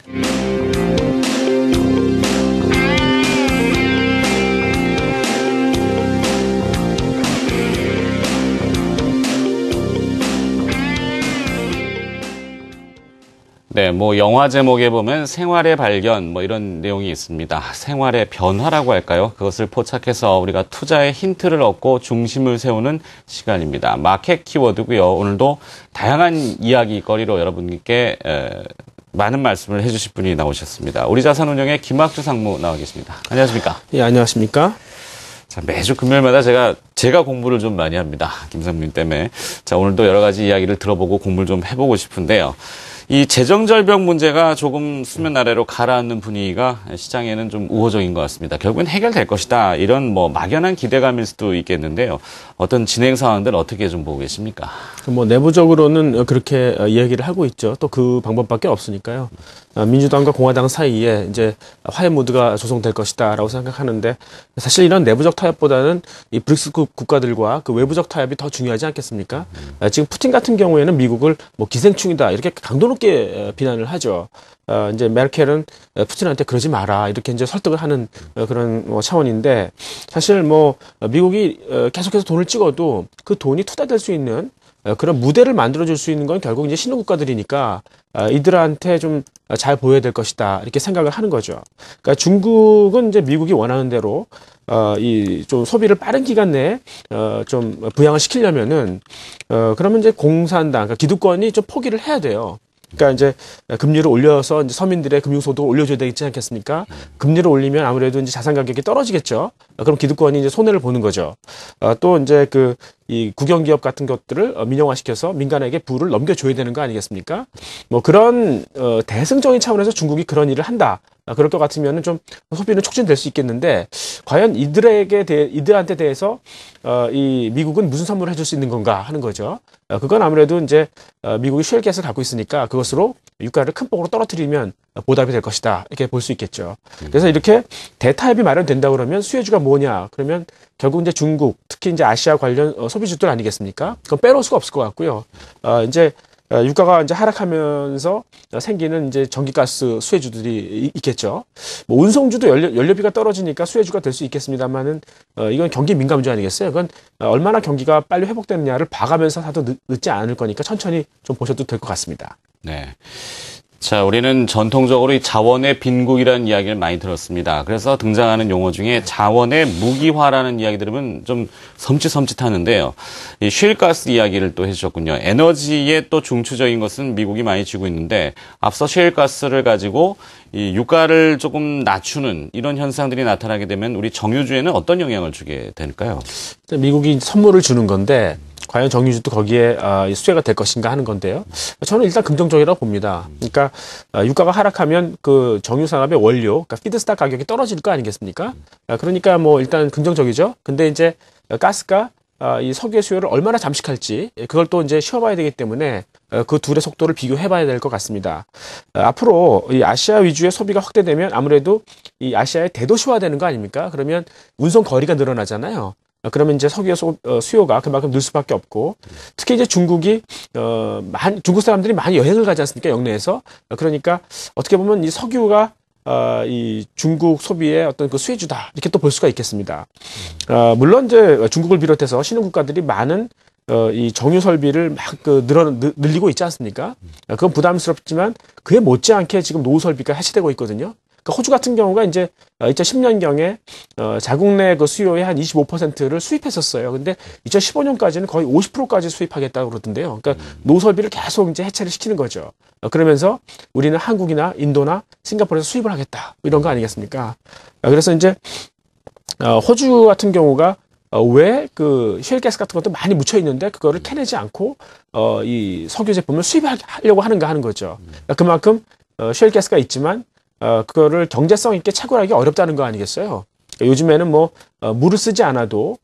네, 뭐 영화 제목에 보면 생활의 발견 뭐 이런 내용이 있습니다. 생활의 변화라고 할까요? 그것을 포착해서 우리가 투자의 힌트를 얻고 중심을 세우는 시간입니다. 마켓 키워드고요. 오늘도 다양한 이야기거리로 여러분께 많은 말씀을 해주실 분이 나오셨습니다. 우리 자산운용의 김학주 상무 나와 계십니다. 안녕하십니까? 예, 안녕하십니까? 자, 매주 금요일마다 제가 공부를 좀 많이 합니다. 김상무님 때문에. 자, 오늘도 여러 가지 이야기를 들어보고 공부를 좀 해보고 싶은데요. 이 재정절벽 문제가 조금 수면 아래로 가라앉는 분위기가 시장에는 좀 우호적인 것 같습니다. 결국엔 해결될 것이다. 이런 뭐 막연한 기대감일 수도 있겠는데요. 어떤 진행 상황들 어떻게 좀 보고 계십니까? 뭐 내부적으로는 그렇게 이야기를 하고 있죠. 또 그 방법밖에 없으니까요. 민주당과 공화당 사이에 이제 화해 무드가 조성될 것이다라고 생각하는데 사실 이런 내부적 타협보다는 이 브릭스 국가들과 그 외부적 타협이 더 중요하지 않겠습니까? 지금 푸틴 같은 경우에는 미국을 뭐 기생충이다 이렇게 강도 높게 비난을 하죠. 이제 메르켈은 푸틴한테 그러지 마라 이렇게 이제 설득을 하는 그런 차원인데 사실 뭐 미국이 계속해서 돈을 찍어도 그 돈이 투자될 수 있는 그런 무대를 만들어줄 수 있는 건 결국 이제 신흥국가들이니까 이들한테 좀 잘 보여야 될 것이다 이렇게 생각을 하는 거죠. 그러니까 중국은 이제 미국이 원하는 대로 이 좀 소비를 빠른 기간 내에 좀 부양을 시키려면은 그러면 이제 공산당, 그러니까 기득권이 좀 포기를 해야 돼요. 그러니까 이제 금리를 올려서 이제 서민들의 금융소득을 올려줘야 되지 않겠습니까? 금리를 올리면 아무래도 이제 자산 가격이 떨어지겠죠. 그럼 기득권이 이제 손해를 보는 거죠. 또 이제 이 국영기업 같은 것들을 민영화시켜서 민간에게 부를 넘겨줘야 되는 거 아니겠습니까? 뭐 그런 대승적인 차원에서 중국이 그런 일을 한다. 그럴 것 같으면은 좀 소비는 촉진될 수 있겠는데 과연 이들한테 대해서 이 미국은 무슨 선물을 해줄 수 있는 건가 하는 거죠. 그건 아무래도 이제 미국이 쉘가스를 갖고 있으니까 그것으로 유가를 큰 폭으로 떨어뜨리면 보답이 될 것이다 이렇게 볼 수 있겠죠. 그래서 이렇게 대타협이 마련된다 그러면 수혜주가 뭐냐? 그러면 결국 이제 중국 특히 이제 아시아 관련 소비주들 아니겠습니까? 그건 빼놓을 수가 없을 것 같고요. 이제 유가가 이제 하락하면서 생기는 이제 전기가스 수혜주들이 있겠죠. 뭐 운송주도 연료비가 떨어지니까 수혜주가 될 수 있겠습니다만은 이건 경기 민감 문제 아니겠어요? 그건 얼마나 경기가 빨리 회복되느냐를 봐가면서 사도 늦지 않을 거니까 천천히 좀 보셔도 될 것 같습니다. 네. 자, 우리는 전통적으로 이 자원의 빈국이라는 이야기를 많이 들었습니다. 그래서 등장하는 용어 중에 자원의 무기화라는 이야기 들으면 좀 섬찟섬찟하는데요. 이 셰일가스 이야기를 또 해주셨군요. 에너지의 또 중추적인 것은 미국이 많이 쥐고 있는데 앞서 셰일가스를 가지고 이 유가를 조금 낮추는 이런 현상들이 나타나게 되면 우리 정유주에는 어떤 영향을 주게 될까요? 미국이 선물을 주는 건데 과연 정유주도 거기에 수혜가 될 것인가 하는 건데요. 저는 일단 긍정적이라고 봅니다. 그러니까 유가가 하락하면 그 정유 산업의 원료, 그러니까 피드스탁 가격이 떨어질 거 아니겠습니까? 그러니까 뭐 일단 긍정적이죠. 근데 이제 가스가 이 석유의 수요를 얼마나 잠식할지 그걸 또 이제 쉬어봐야 되기 때문에 그 둘의 속도를 비교해봐야 될 것 같습니다. 앞으로 이 아시아 위주의 소비가 확대되면 아무래도 이 아시아의 대도시화되는 거 아닙니까? 그러면 운송 거리가 늘어나잖아요. 그러면 이제 석유의 수요가 그만큼 늘 수밖에 없고 특히 이제 중국이 중국 사람들이 많이 여행을 가지 않습니까? 영내에서. 그러니까 어떻게 보면 이 석유가 이 중국 소비의 어떤 그 수혜주다 이렇게 또 볼 수가 있겠습니다. 물론 이제 중국을 비롯해서 신흥 국가들이 많은 이 정유 설비를 막 늘리고 있지 않습니까? 그건 부담스럽지만 그에 못지않게 지금 노후 설비가 해체되고 있거든요. 그러니까 호주 같은 경우가 이제 2010년경에 자국 내 그 수요의 한 25%를 수입했었어요. 근데 2015년까지는 거의 50%까지 수입하겠다고 그러던데요. 그러니까 노설비를 계속 이제 해체를 시키는 거죠. 그러면서 우리는 한국이나 인도나 싱가포르에서 수입을 하겠다 이런 거 아니겠습니까? 그래서 이제 호주 같은 경우가 왜 그 셰일가스 같은 것도 많이 묻혀 있는데 그거를 캐내지 않고 이 석유 제품을 수입하려고 하는가 하는 거죠. 그만큼 셰일가스가 있지만 그거를 경제성 있게 채굴하기 어렵다는 거 아니겠어요? 요즘에는 뭐 물을 쓰지 않아도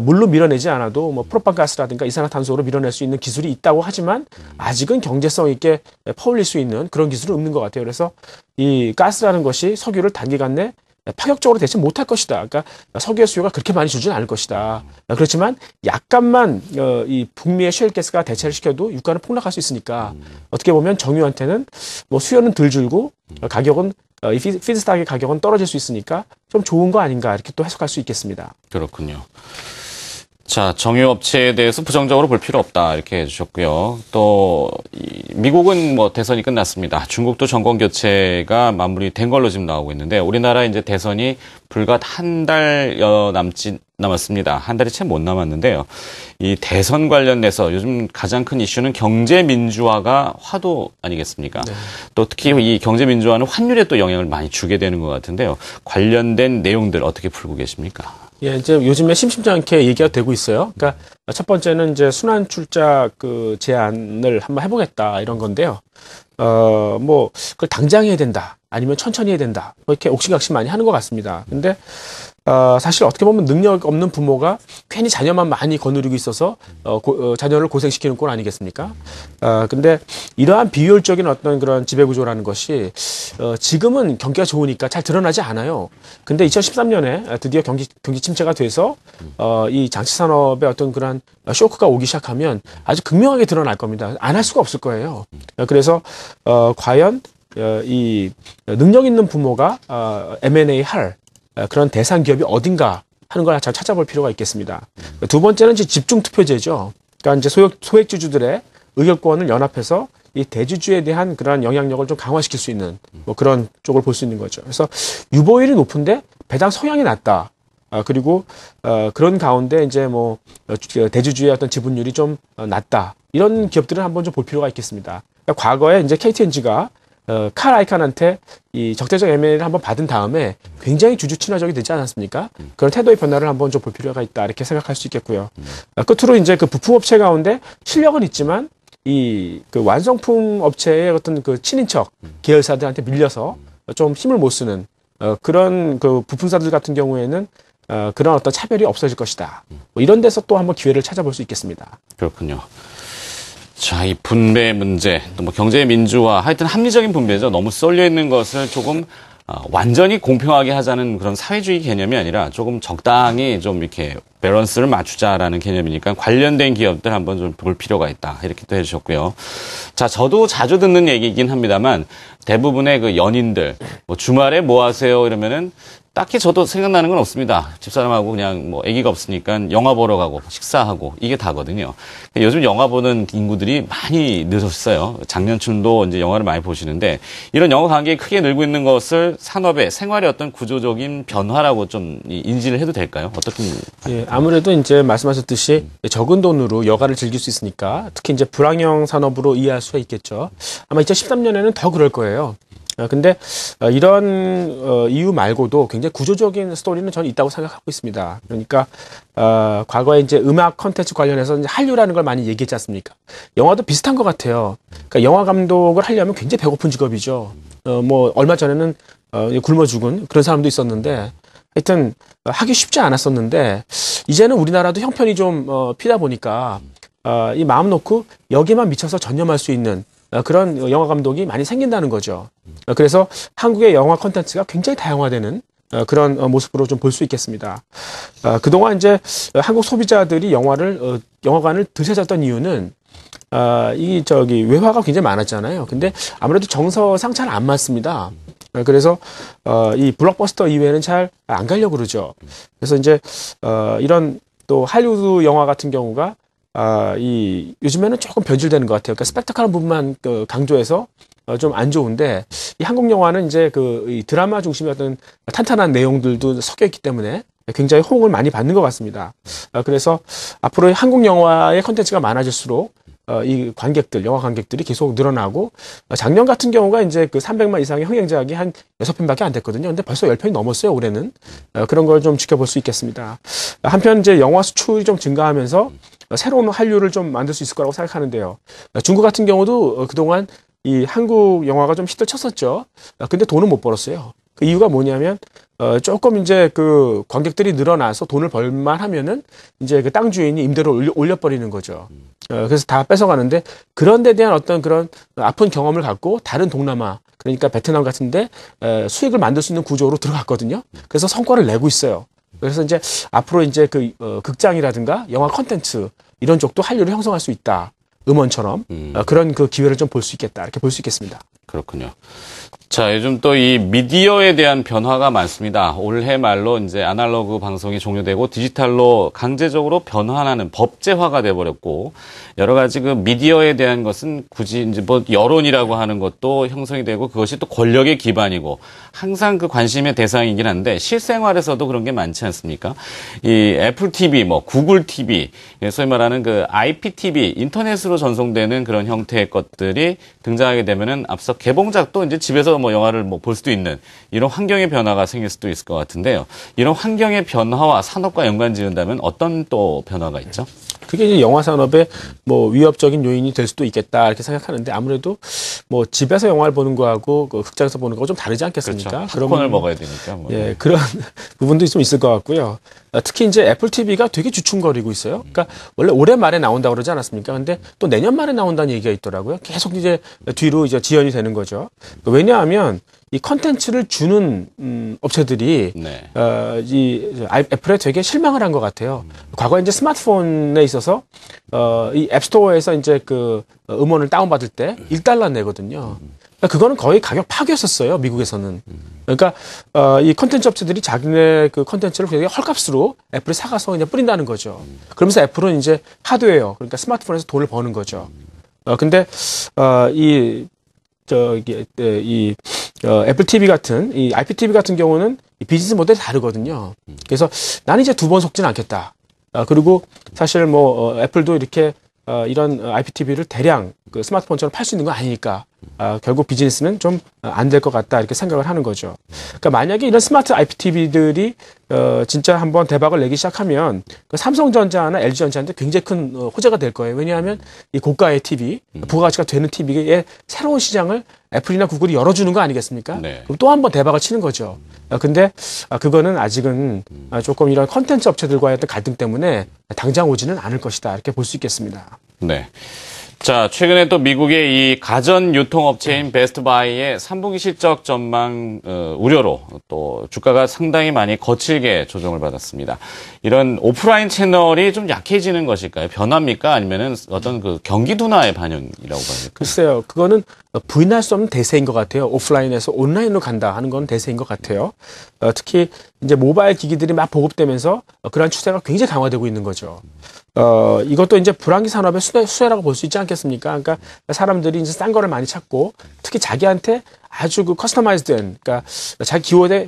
물로 밀어내지 않아도 뭐 프로판가스라든가 이산화탄소로 밀어낼 수 있는 기술이 있다고 하지만 아직은 경제성 있게 퍼올릴 수 있는 그런 기술은 없는 것 같아요. 그래서 이 가스라는 것이 석유를 단기간 내 파격적으로 대체 못할 것이다. 그러니까 석유의 수요가 그렇게 많이 줄지는 않을 것이다. 그렇지만 약간만 이 북미의 셰일가스가 대체를 시켜도 유가는 폭락할 수 있으니까 어떻게 보면 정유한테는 뭐 수요는 덜 줄고 가격은 이 피드스탁의 가격은 떨어질 수 있으니까 좀 좋은 거 아닌가 이렇게 또 해석할 수 있겠습니다. 그렇군요. 자, 정유업체에 대해서 부정적으로 볼 필요 없다 이렇게 해주셨고요. 또 미국은 뭐 대선이 끝났습니다. 중국도 정권 교체가 마무리된 걸로 지금 나오고 있는데 우리나라 이제 대선이 불과 한 달 남았습니다. 한 달이 채 못 남았는데요. 이 대선 관련돼서 요즘 가장 큰 이슈는 경제 민주화가 화두 아니겠습니까? 네. 또 특히 이 경제 민주화는 환율에 또 영향을 많이 주게 되는 것 같은데요. 관련된 내용들 어떻게 풀고 계십니까? 예, 이제 요즘에 심심치 않게 얘기가 되고 있어요. 그러니까 첫 번째는 이제 순환 출자 그 제안을 한번 해보겠다 이런 건데요. 뭐 그걸 당장 해야 된다, 아니면 천천히 해야 된다, 뭐 이렇게 옥신각신 많이 하는 것 같습니다. 근데 사실 어떻게 보면 능력 없는 부모가 괜히 자녀만 많이 거느리고 있어서 자녀를 고생시키는 꼴 아니겠습니까? 근데 이러한 비효율적인 어떤 그런 지배구조라는 것이 지금은 경기가 좋으니까 잘 드러나지 않아요. 근데 2013년에 드디어 경기 침체가 돼서 이 장치 산업의 어떤 그런 쇼크가 오기 시작하면 아주 극명하게 드러날 겁니다. 안 할 수가 없을 거예요. 그래서 과연 이 능력 있는 부모가 M&A 할 그런 대상 기업이 어딘가 하는 걸 잘 찾아볼 필요가 있겠습니다. 두 번째는 이제 집중 투표제죠. 그러니까 이제 소액주주들의 의결권을 연합해서 이 대주주에 대한 그런 영향력을 좀 강화시킬 수 있는 뭐 그런 쪽을 볼 수 있는 거죠. 그래서 유보율이 높은데 배당 성향이 낮다. 그리고 그런 가운데 이제 뭐 대주주의 어떤 지분율이 좀 낮다. 이런 기업들은 한번 좀 볼 필요가 있겠습니다. 그러니까 과거에 이제 KTNG가 칼 아이칸한테 이 적대적 M&A를 한번 받은 다음에 굉장히 주주 친화적이 되지 않았습니까? 그런 태도의 변화를 한번 좀 볼 필요가 있다 이렇게 생각할 수 있겠고요. 끝으로 이제 그 부품업체 가운데 실력은 있지만 이 그 완성품 업체의 어떤 그 친인척 계열사들한테 밀려서 좀 힘을 못 쓰는 그런 그 부품사들 같은 경우에는 그런 어떤 차별이 없어질 것이다. 뭐 이런 데서 또 한번 기회를 찾아볼 수 있겠습니다. 그렇군요. 자, 이 분배 문제, 또 뭐 경제 민주화, 하여튼 합리적인 분배죠. 너무 쏠려 있는 것을 조금 완전히 공평하게 하자는 그런 사회주의 개념이 아니라 조금 적당히 좀 이렇게 밸런스를 맞추자라는 개념이니까 관련된 기업들 한번 좀 볼 필요가 있다. 이렇게 또 해주셨고요. 자, 저도 자주 듣는 얘기이긴 합니다만 대부분의 그 연인들, 뭐 주말에 뭐 하세요? 이러면은 딱히 저도 생각나는 건 없습니다. 집사람하고 그냥 뭐 아기가 없으니까 영화 보러 가고 식사하고 이게 다거든요. 요즘 영화 보는 인구들이 많이 늘었어요. 장년층도 이제 영화를 많이 보시는데 이런 영화 관객이 크게 늘고 있는 것을 산업의 생활의 어떤 구조적인 변화라고 좀 인지를 해도 될까요? 어떻게? 예, 아무래도 이제 말씀하셨듯이 적은 돈으로 여가를 즐길 수 있으니까 특히 이제 불황형 산업으로 이해할 수가 있겠죠. 아마 2013년에는 더 그럴 거예요. 근데 이런 이유 말고도 굉장히 구조적인 스토리는 저는 있다고 생각하고 있습니다. 그러니까 과거에 이제 음악 콘텐츠 관련해서 이제 한류라는 걸 많이 얘기했지 않습니까? 영화도 비슷한 것 같아요. 그러니까 영화 감독을 하려면 굉장히 배고픈 직업이죠. 뭐 얼마 전에는 굶어 죽은 그런 사람도 있었는데 하여튼 하기 쉽지 않았었는데 이제는 우리나라도 형편이 좀 피다 보니까 이 마음 놓고 여기만 미쳐서 전념할 수 있는 그런 영화 감독이 많이 생긴다는 거죠. 그래서 한국의 영화 콘텐츠가 굉장히 다양화되는 그런 모습으로 좀 볼 수 있겠습니다. 그동안 이제 한국 소비자들이 영화관을 덜 찾았던 이유는 외화가 굉장히 많았잖아요. 근데 아무래도 정서상 잘 안 맞습니다. 그래서 이 블록버스터 이외에는 잘 안 가려고 그러죠. 그래서 이제 이런 또 할리우드 영화 같은 경우가 요즘에는 조금 변질되는 것 같아요. 그러니까 스펙타클한 부분만 강조해서 좀 안 좋은데 이 한국 영화는 이제 이 드라마 중심의 어떤 탄탄한 내용들도 섞여 있기 때문에 굉장히 호응을 많이 받는 것 같습니다. 그래서 앞으로 한국 영화의 콘텐츠가 많아질수록 이 영화 관객들이 계속 늘어나고 작년 같은 경우가 이제 그 300만 이상의 흥행작이 한 6편밖에 안 됐거든요. 근데 벌써 10편이 넘었어요, 올해는. 그런 걸 좀 지켜볼 수 있겠습니다. 한편 이제 영화 수출이 좀 증가하면서 새로운 한류를 좀 만들 수 있을 거라고 생각하는데요. 중국 같은 경우도 그동안 이 한국 영화가 좀 히트를 쳤었죠. 근데 돈은 못 벌었어요. 그 이유가 뭐냐면 조금 이제 그 관객들이 늘어나서 돈을 벌만 하면은 이제 그 땅 주인이 임대료를 올려버리는 거죠. 그래서 다 뺏어가는데 그런 데 대한 어떤 그런 아픈 경험을 갖고 다른 동남아 그러니까 베트남 같은데 수익을 만들 수 있는 구조로 들어갔거든요. 그래서 성과를 내고 있어요. 그래서 이제 앞으로 이제 그 극장이라든가 영화 콘텐츠 이런 쪽도 한류를 형성할 수 있다. 음원처럼 그런 그 기회를 좀 볼 수 있겠다. 이렇게 볼 수 있겠습니다. 그렇군요. 자, 요즘 또 이 미디어에 대한 변화가 많습니다. 올해 말로 이제 아날로그 방송이 종료되고 디지털로 강제적으로 변환하는 법제화가 돼버렸고 여러 가지 그 미디어에 대한 것은 굳이 이제 뭐 여론이라고 하는 것도 형성이 되고 그것이 또 권력의 기반이고 항상 그 관심의 대상이긴 한데 실생활에서도 그런 게 많지 않습니까? 이 애플 TV, 뭐 구글 TV, 소위 말하는 그 IPTV, 인터넷으로 전송되는 그런 형태의 것들이 등장하게 되면은 앞서 개봉작도 이제 집에서 뭐 영화를 뭐 볼 수도 있는 이런 환경의 변화가 생길 수도 있을 것 같은데요. 이런 환경의 변화와 산업과 연관 지은다면 어떤 또 변화가 있죠? 그게 이제 영화 산업의 뭐 위협적인 요인이 될 수도 있겠다 이렇게 생각하는데 아무래도 뭐 집에서 영화를 보는 거하고 그 극장에서 보는 거하고 좀 다르지 않겠습니까? 그렇죠. 팝콘을 먹어야 되니까. 뭐. 예, 그런 부분도 좀 있을 것 같고요. 특히 이제 애플 TV가 되게 주춤거리고 있어요. 그러니까 원래 올해 말에 나온다고 그러지 않았습니까? 근데 또 내년 말에 나온다는 얘기가 있더라고요. 계속 이제 뒤로 이제 지연이 되는 거죠. 왜냐하면 이 컨텐츠를 주는 업체들이 네. 이 애플에 되게 실망을 한 것 같아요. 과거에 이제 스마트폰에 있어서 이 앱스토어에서 이제 그 음원을 다운받을 때 1달러 내거든요. 그러니까 그거는 거의 가격 파괴였었어요. 미국에서는. 그러니까 이 컨텐츠 업체들이 자기네 그 컨텐츠를 되게 헐값으로 애플에 사가서 그냥 뿌린다는 거죠. 그러면서 애플은 이제 하드웨어 그러니까 스마트폰에서 돈을 버는 거죠. 근데 애플 TV 같은 이 IPTV 같은 경우는 이 비즈니스 모델이 다르거든요. 그래서 나는 이제 두 번 속지는 않겠다. 그리고 사실 뭐 애플도 이렇게 이런 IPTV를 대량 그 스마트폰처럼 팔 수 있는 거 아니니까 결국 비즈니스는 좀 안 될 것 같다 이렇게 생각을 하는 거죠. 그러니까 만약에 이런 스마트 IPTV들이 진짜 한번 대박을 내기 시작하면 그 삼성전자나 LG전자한테 굉장히 큰 호재가 될 거예요. 왜냐하면 이 고가의 TV, 부가가치가 되는 TV의 새로운 시장을 애플이나 구글이 열어주는 거 아니겠습니까? 네. 그럼 또 한 번 대박을 치는 거죠. 근데 그거는 아직은 조금 이런 컨텐츠 업체들과의 어떤 갈등 때문에 당장 오지는 않을 것이다 이렇게 볼 수 있겠습니다. 네. 자, 최근에 또 미국의 이 가전 유통업체인 베스트바이의 3분기 실적 전망 우려로 또 주가가 상당히 많이 거칠게 조정을 받았습니다. 이런 오프라인 채널이 좀 약해지는 것일까요? 변화입니까? 아니면은 어떤 그 경기 둔화의 반영이라고 봐야 될까요? 글쎄요, 그거는 부인할 수 없는 대세인 것 같아요. 오프라인에서 온라인으로 간다 하는 건 대세인 것 같아요. 특히 이제 모바일 기기들이 막 보급되면서 그러한 추세가 굉장히 강화되고 있는 거죠. 이것도 이제 불황기 산업의 수혜라고 볼 수 있지 않겠습니까? 그러니까 사람들이 이제 싼 거를 많이 찾고 특히 자기한테 아주 그 커스터마이즈된, 그러니까 자기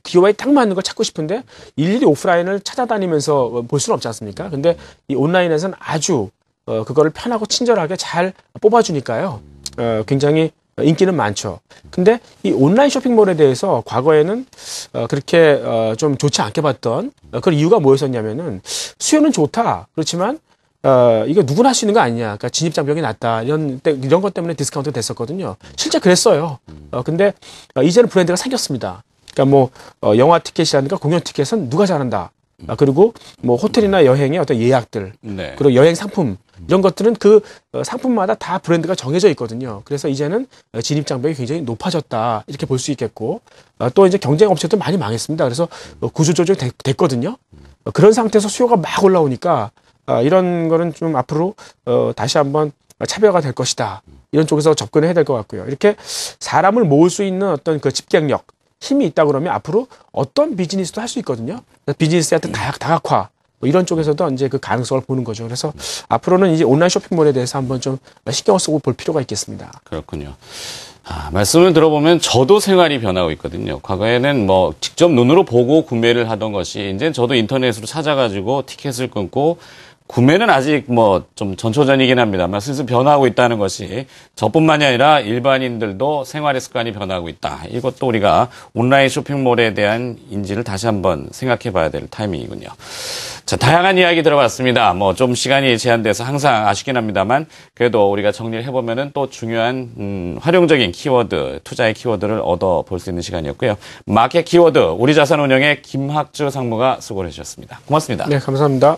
기호에 딱 맞는 걸 찾고 싶은데 일일이 오프라인을 찾아다니면서 볼 수는 없지 않습니까? 근데 이 온라인에서는 아주 그거를 편하고 친절하게 잘 뽑아주니까요. 굉장히 인기는 많죠. 근데 이 온라인 쇼핑몰에 대해서 과거에는 그렇게 좀 좋지 않게 봤던 그런 이유가 뭐였었냐면은 수요는 좋다. 그렇지만 이거 누구나 할 수 있는 거 아니냐. 그러니까 진입장벽이 낮다. 이런 것 때문에 디스카운트 됐었거든요. 실제 그랬어요. 근데 이제는 브랜드가 생겼습니다. 그러니까 뭐 영화 티켓이라든가 공연 티켓은 누가 잘한다. 그리고 뭐 호텔이나 여행의 어떤 예약들, 네. 그리고 여행 상품 이런 것들은 그 상품마다 다 브랜드가 정해져 있거든요. 그래서 이제는 진입 장벽이 굉장히 높아졌다 이렇게 볼 수 있겠고 또 이제 경쟁 업체도 많이 망했습니다. 그래서 구조 조정이 됐거든요. 그런 상태에서 수요가 막 올라오니까 이런 거는 좀 앞으로 다시 한번 차별화가 될 것이다. 이런 쪽에서 접근을 해야 될 것 같고요. 이렇게 사람을 모을 수 있는 어떤 그 집객력 힘이 있다 그러면 앞으로 어떤 비즈니스도 할 수 있거든요. 비즈니스의 어떤 다각화 뭐 이런 쪽에서도 이제 그 가능성을 보는 거죠. 그래서 앞으로는 이제 온라인 쇼핑몰에 대해서 한번 좀 신경을 쓰고 볼 필요가 있겠습니다. 그렇군요. 말씀을 들어보면 저도 생활이 변하고 있거든요. 과거에는 뭐 직접 눈으로 보고 구매를 하던 것이 이제 저도 인터넷으로 찾아가지고 티켓을 끊고 구매는 아직 뭐 좀 전초전이긴 합니다만 슬슬 변화하고 있다는 것이 저뿐만이 아니라 일반인들도 생활의 습관이 변하고 있다. 이것도 우리가 온라인 쇼핑몰에 대한 인지를 다시 한번 생각해 봐야 될 타이밍이군요. 자, 다양한 이야기 들어봤습니다. 뭐 좀 시간이 제한돼서 항상 아쉽긴 합니다만 그래도 우리가 정리를 해보면은 또 중요한 활용적인 키워드, 투자의 키워드를 얻어 볼 수 있는 시간이었고요. 마켓 키워드, 우리 자산 운영의 김학주 상무가 수고를 해주셨습니다. 고맙습니다. 네, 감사합니다.